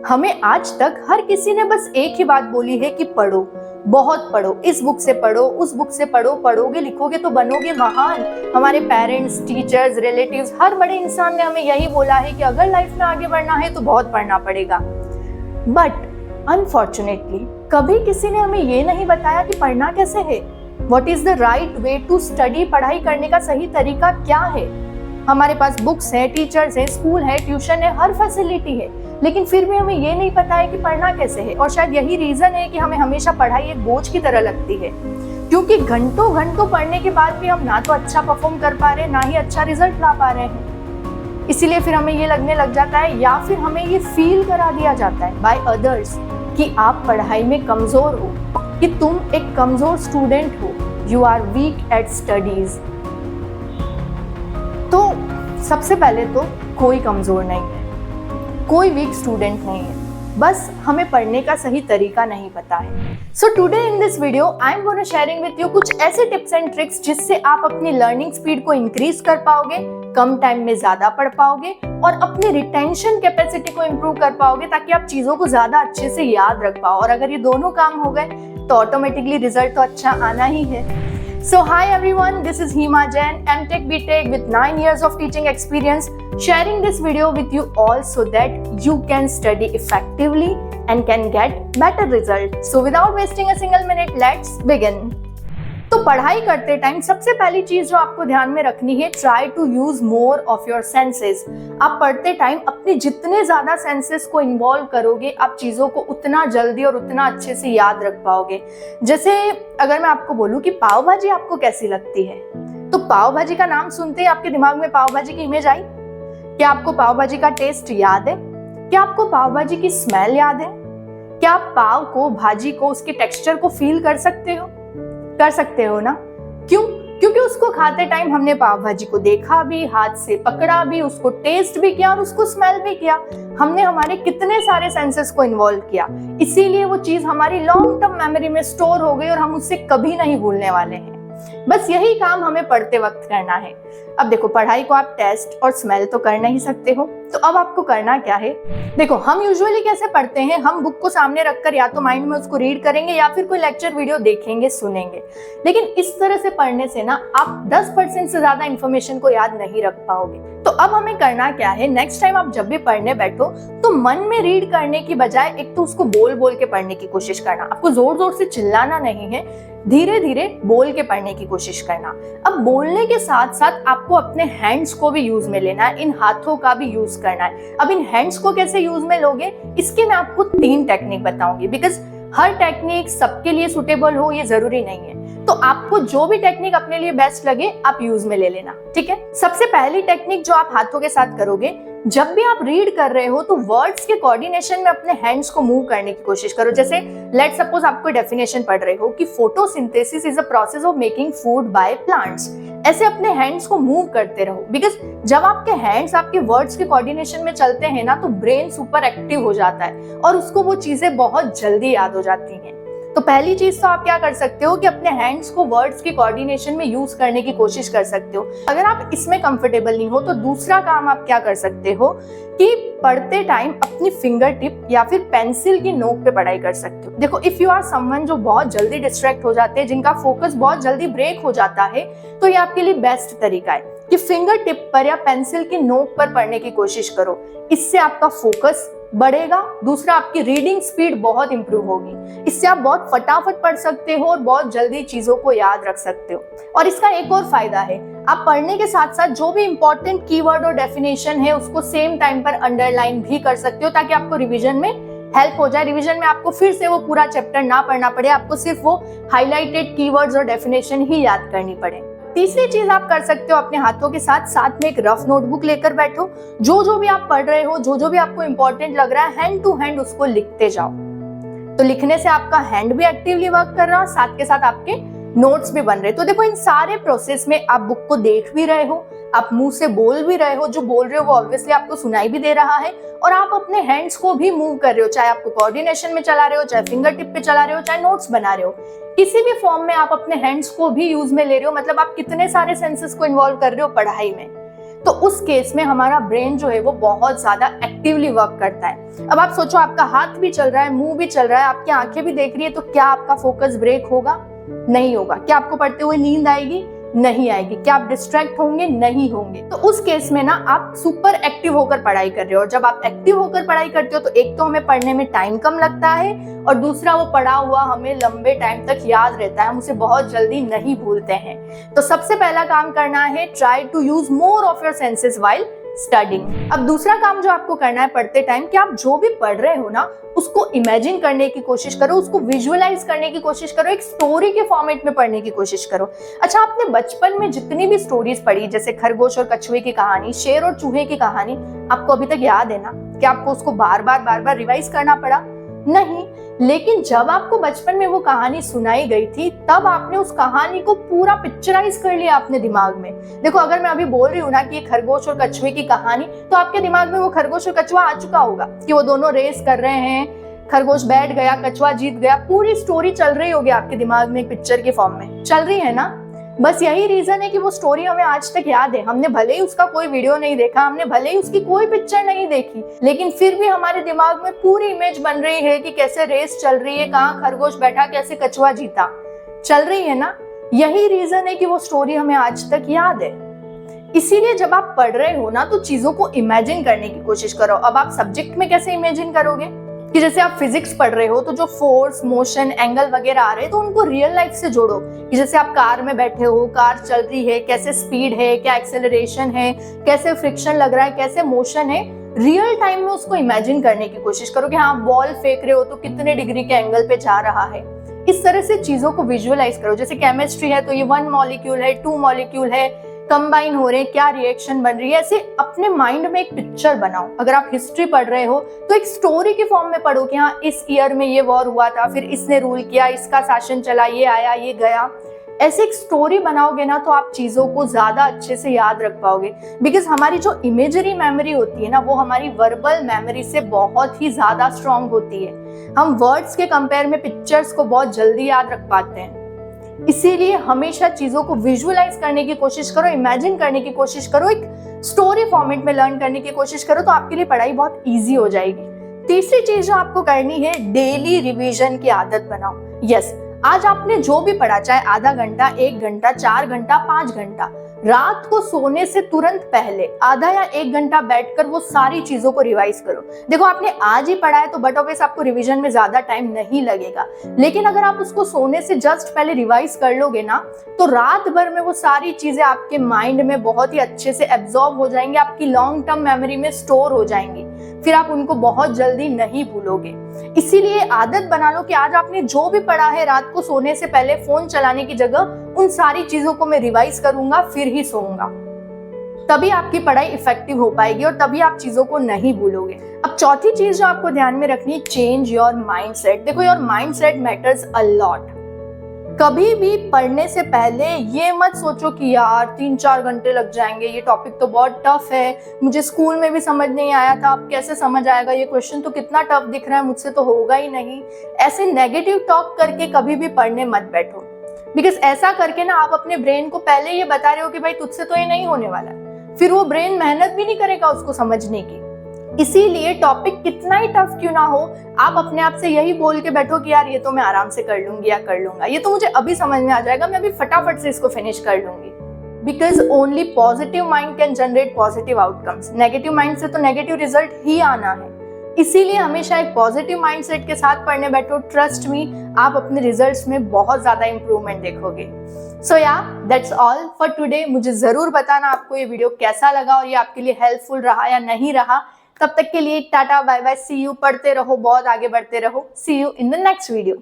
हमें आज तक हर किसी ने बस एक ही बात बोली है कि पढ़ो, बहुत पढ़ो, इस बुक से पढ़ो, उस बुक से पढ़ो, पढ़ोगे लिखोगे तो बनोगे महान। हमारे पेरेंट्स, टीचर्स, रिलेटिव्स, हर बड़े इंसान ने हमें यही बोला है कि अगर लाइफ में आगे बढ़ना है तो बहुत पढ़ना पड़ेगा। बट अनफॉर्चुनेटली कभी किसी ने हमें ये नहीं बताया कि पढ़ना कैसे है। What is the right way to study? पढ़ाई करने का सही तरीका क्या है? हमारे पास बुक्स है, टीचर्स है, स्कूल है, ट्यूशन है, हर फैसिलिटी है, लेकिन फिर भी हमें ये नहीं पता है कि पढ़ना कैसे है। और शायद यही रीजन है कि हमें हमेशा पढ़ाई एक बोझ की तरह लगती है, क्योंकि घंटों घंटों पढ़ने के बाद भी हम ना तो अच्छा परफॉर्म कर पा रहे हैं, ना ही अच्छा रिजल्ट ला पा रहे हैं। इसीलिए फिर हमें ये लगने लग जाता है, या फिर हमें ये फील करा दिया जाता है बाय अदर्स कि आप पढ़ाई में कमजोर हो, कि तुम एक कमजोर स्टूडेंट हो, you are weak at studies. तो सबसे पहले तो कोई कमजोर नहीं है, कोई वीक स्टूडेंट नहीं है, बस हमें पढ़ने का सही तरीका नहीं पता है। So today in this video I am gonna sharing with you कुछ ऐसे टिप्स एंड ट्रिक्स जिससे आप अपनी लर्निंग स्पीड को इंक्रीज कर पाओगे, कम टाइम में ज्यादा पढ़ पाओगे और अपनी रिटेंशन कैपेसिटी को इम्प्रूव कर पाओगे, ताकि आप चीजों को ज्यादा अच्छे से याद रख पाओ। और अगर ये दोनों काम हो गए तो ऑटोमेटिकली रिजल्ट तो अच्छा आना ही है। So hi everyone, this is Hima Jain, MTech BTech with 9 years of teaching experience, sharing this video with you all so that you can study effectively and can get better results. So without wasting a single minute, let's begin. तो पढ़ाई करते time सबसे पहली चीज जो आपको ध्यान में रखनी है, try to use more of your senses. आप पढ़ते टाइम अपने जितने ज्यादा सेंसेस को इन्वॉल्व करोगे, आप चीजों को उतना जल्दी और उतना अच्छे से याद रख पाओगे। जैसे अगर मैं आपको बोलूं कि पाव भाजी आपको कैसी लगती है, तो पाव भाजी का नाम सुनते ही आपके दिमाग में पाव भाजी की इमेज आई? क्या आपको पाव भाजी का टेस्ट याद है? क्या आपको पाव भाजी की स्मेल याद है? क्या आप पाव को, भाजी को, उसके टेक्सचर को फील कर सकते हो? कर सकते हो ना? क्यों? क्योंकि उसको खाते टाइम हमने पाव भाजी को देखा भी, हाथ से पकड़ा भी, उसको टेस्ट भी किया और उसको स्मेल भी किया। हमने हमारे कितने सारे सेंसेस को इन्वॉल्व किया, इसीलिए वो चीज हमारी लॉन्ग टर्म मेमोरी में स्टोर हो गई और हम उससे कभी नहीं भूलने वाले हैं। बस यही काम हमें पढ़ते वक्त करना है। अब देखो, पढ़ाई को आप टेस्ट और स्मेल तो कर नहीं सकते हो, तो अब आपको करना क्या है? देखो, हम यूजुअली कैसे पढ़ते हैं, हम बुक को सामने रखकर या तो माइंड में उसको रीड करेंगे या फिर कोई लेक्चर वीडियो देखेंगे, सुनेंगे। लेकिन इस तरह से पढ़ने से ना आप 10% से ज्यादा इंफॉर्मेशन को याद नहीं रख पाओगे। तो अब हमें करना क्या है, नेक्स्ट टाइम आप जब भी पढ़ने बैठो तो मन में रीड करने की बजाय एक तो उसको बोल बोल के पढ़ने की कोशिश करना। आपको जोर जोर से चिल्लाना नहीं है, धीरे धीरे बोल के पढ़ने की कोशिश करना। अब बोलने के साथ साथ आपको अपने हैंड्स को भी यूज में लेना है, इन हाथों का भी यूज करना है। अब इन हैंड्स को कैसे यूज में लोगे, इसके मैं आपको 3 टेक्निक बताऊंगी, बिकॉज हर टेक्निक सबके लिए सुटेबल हो ये जरूरी नहीं है। तो आपको जो भी टेक्निक अपने लिए बेस्ट लगे आप यूज में ले लेना, ठीक है? सबसे पहली टेक्निक जो आप हाथों के साथ करोगे, जब भी आप रीड कर रहे हो तो वर्ड्स के कोऑर्डिनेशन में अपने हैंड्स को मूव करने की कोशिश करो। जैसे लेट सपोज आप कोई डेफिनेशन पढ़ रहे हो कि photosynthesis is a process of making food by plants. ऐसे अपने हैंड्स को मूव करते रहो, बिकॉज जब आपके हैंड्स आपके वर्ड्स के कोऑर्डिनेशन में चलते हैं ना, तो ब्रेन सुपर एक्टिव हो जाता है और उसको वो चीजें बहुत जल्दी याद हो जाती हैं। तो पहली चीज तो आप क्या कर सकते हो कि अपने हैंड्स को वर्ड्स के कोऑर्डिनेशन में यूज करने की कोशिश कर सकते हो। अगर आप इसमें कंफर्टेबल नहीं हो तो दूसरा काम आप क्या कर सकते हो कि पढ़ते टाइम अपनी फिंगर टिप या फिर पेंसिल की नोक पे पढ़ाई कर सकते हो। देखो, इफ यू आर समवन जो बहुत जल्दी डिस्ट्रैक्ट हो जाते हैं, जिनका फोकस बहुत जल्दी ब्रेक हो जाता है, तो ये आपके लिए बेस्ट तरीका है कि फिंगर टिप पर या पेंसिल की नोक पर पढ़ने की कोशिश करो। इससे आपका फोकस बढ़ेगा, दूसरा आपकी रीडिंग स्पीड बहुत इंप्रूव होगी। इससे आप बहुत फटाफट पढ़ सकते हो और बहुत जल्दी चीजों को याद रख सकते हो। और इसका एक और फायदा है, आप पढ़ने के साथ साथ जो भी इंपॉर्टेंट कीवर्ड और डेफिनेशन है उसको सेम टाइम पर अंडरलाइन भी कर सकते हो, ताकि आपको रिवीजन में हेल्प हो जाए। रिवीजन में आपको फिर से वो पूरा चैप्टर ना पढ़ना पड़े, आपको सिर्फ वो हाईलाइटेड कीवर्ड्स और डेफिनेशन ही याद करनी पड़े। तीसरी चीज आप कर सकते हो, अपने हाथों के साथ साथ में एक रफ नोटबुक लेकर बैठो। जो भी आप पढ़ रहे हो, जो भी आपको इंपॉर्टेंट लग रहा है, हैंड टू हैंड उसको लिखते जाओ। तो लिखने से आपका हैंड भी एक्टिवली वर्क कर रहा है और साथ के साथ आपके नोट्स भी बन रहे। तो देखो, इन सारे प्रोसेस में आप बुक को देख भी रहे हो, आप मुंह से बोल भी रहे हो, जो बोल रहे हो वो ऑब्वियसली आपको सुनाई भी दे रहा है, और आप अपने हैंड्स को भी मूव कर रहे हो, चाहे आपको कोऑर्डिनेशन में चला रहे हो, चाहे फिंगर टिप पे चला रहे हो, चाहे नोट्स बना रहे हो। किसी भी फॉर्म में आप अपने हैंड्स को भी यूज में ले रहे हो, मतलब आप कितने सारे सेंसेस को इन्वॉल्व कर रहे हो पढ़ाई में। तो उस केस में हमारा ब्रेन जो है वो बहुत ज्यादा एक्टिवली वर्क करता है। अब आप सोचो, आपका हाथ भी चल रहा है, मुंह भी चल रहा है, आपकी आंखें भी देख रही है, तो क्या आपका फोकस ब्रेक होगा? नहीं होगा। क्या आपको पढ़ते हुए नींद आएगी? नहीं आएगी। क्या आप डिस्ट्रैक्ट होंगे? नहीं होंगे। तो उस केस में ना आप सुपर एक्टिव होकर पढ़ाई कर रहे हो, और जब आप एक्टिव होकर पढ़ाई करते हो तो एक तो हमें पढ़ने में टाइम कम लगता है, और दूसरा वो पढ़ा हुआ हमें लंबे टाइम तक याद रहता है, हम उसे बहुत जल्दी नहीं भूलते हैं। तो सबसे पहला काम करना है, try to use more of your senses while studying. अब दूसरा काम जो आपको करना है पढ़ते टाइम, कि आप जो भी पढ़ रहे हो ना उसको इमेजिन करने की कोशिश करो, उसको विजुअलाइज करने की कोशिश करो, एक स्टोरी के फॉर्मेट में पढ़ने की कोशिश करो। अच्छा, आपने बचपन में जितनी भी स्टोरीज पढ़ी, जैसे खरगोश और कछुए की कहानी, शेर और चूहे की कहानी, आपको अभी तक याद है ना? क्या आपको उसको बार बार रिवाइज करना पड़ा? नहीं। लेकिन जब आपको बचपन में वो कहानी सुनाई गई थी, तब आपने उस कहानी को पूरा पिक्चराइज कर लिया अपने दिमाग में। देखो, अगर मैं अभी बोल रही हूँ ना कि ये खरगोश और कछुए की कहानी, तो आपके दिमाग में वो खरगोश और कछुआ आ चुका होगा कि वो दोनों रेस कर रहे हैं, खरगोश बैठ गया, कछुआ जीत गया, पूरी स्टोरी चल रही होगी आपके दिमाग में, एक पिक्चर के फॉर्म में चल रही है ना। बस यही रीजन है कि वो स्टोरी हमें आज तक याद है। हमने भले ही उसका कोई वीडियो नहीं देखा, हमने भले ही उसकी कोई पिक्चर नहीं देखी, लेकिन फिर भी हमारे दिमाग में पूरी इमेज बन रही है कि कैसे रेस चल रही है, कहाँ खरगोश बैठा, कैसे कछुआ जीता, चल रही है ना। यही रीजन है कि वो स्टोरी हमें आज तक याद है। इसीलिए जब आप पढ़ रहे हो ना, तो चीजों को इमेजिन करने की कोशिश करो। अब आप सब्जेक्ट में कैसे इमेजिन करोगे? कि जैसे आप फिजिक्स पढ़ रहे हो, तो जो फोर्स, मोशन, एंगल वगैरह आ रहे हैं, तो उनको रियल लाइफ से जोड़ो। कि जैसे आप कार में बैठे हो, कार चल रही है, कैसे स्पीड है, क्या एक्सेलरेशन है, कैसे फ्रिक्शन लग रहा है, कैसे मोशन है, रियल टाइम में उसको इमेजिन करने की कोशिश करो। कि हाँ, बॉल फेंक रहे हो तो कितने डिग्री के एंगल पे जा रहा है। इस तरह से चीजों को विजुअलाइज करो। जैसे केमिस्ट्री है तो ये 1 मॉलिक्यूल है, 2 मॉलिक्यूल है, कंबाइन हो रहे हैं, क्या रिएक्शन बन रही है, ऐसे अपने माइंड में एक पिक्चर बनाओ। अगर आप हिस्ट्री पढ़ रहे हो तो एक स्टोरी के फॉर्म में पढ़ो कि हाँ, इस ईयर में ये वॉर हुआ था, फिर इसने रूल किया, इसका शासन चला, ये आया, ये गया। ऐसे एक स्टोरी बनाओगे ना तो आप चीजों को ज्यादा अच्छे से याद रख पाओगे। बिकॉज हमारी जो इमेजरी मेमोरी होती है ना, वो हमारी वर्बल मेमोरी से बहुत ही ज्यादा स्ट्रांग होती है। हम वर्ड्स के कंपेयर में पिक्चर्स को बहुत जल्दी याद रख पाते हैं। इसीलिए हमेशा चीजों को विजुअलाइज करने की कोशिश करो, इमेजिन करने की कोशिश करो, एक स्टोरी फॉर्मेट में लर्न करने की कोशिश करो, तो आपके लिए पढ़ाई बहुत इजी हो जाएगी। तीसरी चीज जो आपको करनी है, डेली रिवीजन की आदत बनाओ। यस, आज आपने जो भी पढ़ा, चाहे आधा घंटा, 1 घंटा, 4 घंटा, 5 घंटा, रात को सोने से तुरंत पहले आधा या 1 घंटा बैठकर वो सारी चीजों को रिवाइज करो। देखो, आपने आज ही पढ़ा है तो बट ऑब्वियस आपको रिवीजन में ज्यादा टाइम नहीं लगेगा, लेकिन अगर आप उसको सोने से जस्ट पहले रिवाइज कर लोगे ना, तो रात भर में वो सारी चीजें आपके माइंड में बहुत ही अच्छे से एब्जॉर्ब हो जाएंगी, आपकी लॉन्ग टर्म मेमोरी में स्टोर हो जाएंगी, फिर आप उनको बहुत जल्दी नहीं भूलोगे। इसीलिए आदत बना लो कि आज आपने जो भी पढ़ा है, रात को सोने से पहले फोन चलाने की जगह उन सारी चीजों को मैं रिवाइज करूंगा, फिर ही सोऊंगा। तभी आपकी पढ़ाई इफेक्टिव हो पाएगी और तभी आप चीजों को नहीं भूलोगे। अब चौथी चीज जो आपको ध्यान में रखनी है, चेंज योर माइंडसेट। देखो, your mindset matters a lot. कभी भी पढ़ने से पहले ये मत सोचो कि यार 3-4 घंटे लग जाएंगे, ये टॉपिक तो बहुत टफ है, मुझे स्कूल में भी समझ नहीं आया था, अब कैसे समझ आएगा, ये क्वेश्चन तो कितना टफ दिख रहा है, मुझसे तो होगा ही नहीं। ऐसे नेगेटिव टॉक करके कभी भी पढ़ने मत बैठो। बिकॉज ऐसा करके ना आप अपने ब्रेन को पहले ये बता रहे हो कि भाई तुझसे तो ये नहीं होने वाला है, फिर वो ब्रेन मेहनत भी नहीं करेगा उसको समझने की। इसीलिए टॉपिक कितना ही टफ क्यों ना हो, आप अपने आप से यही बोल के बैठो कि यार ये तो मैं आराम से कर लूंगी या कर लूंगा, ये तो मुझे अभी समझ में आ जाएगा, मैं अभी फटाफट से इसको फिनिश कर लूंगी। Because only positive mind can generate positive outcomes. Negative mind से तो नेगेटिव रिजल्ट ही आना है। इसीलिए हमेशा एक पॉजिटिव माइंडसेट के साथ पढ़ने बैठो। ट्रस्ट मी, आप अपने रिजल्ट्स में बहुत ज्यादा इंप्रूवमेंट देखोगे। सो या दैट्स ऑल फॉर टुडे। मुझे जरूर बताना आपको ये वीडियो कैसा लगा और ये आपके लिए हेल्पफुल रहा या नहीं रहा। तब तक के लिए tata bye bye, see you. पढ़ते रहो, बहुत आगे बढ़ते रहो। See you in the next video.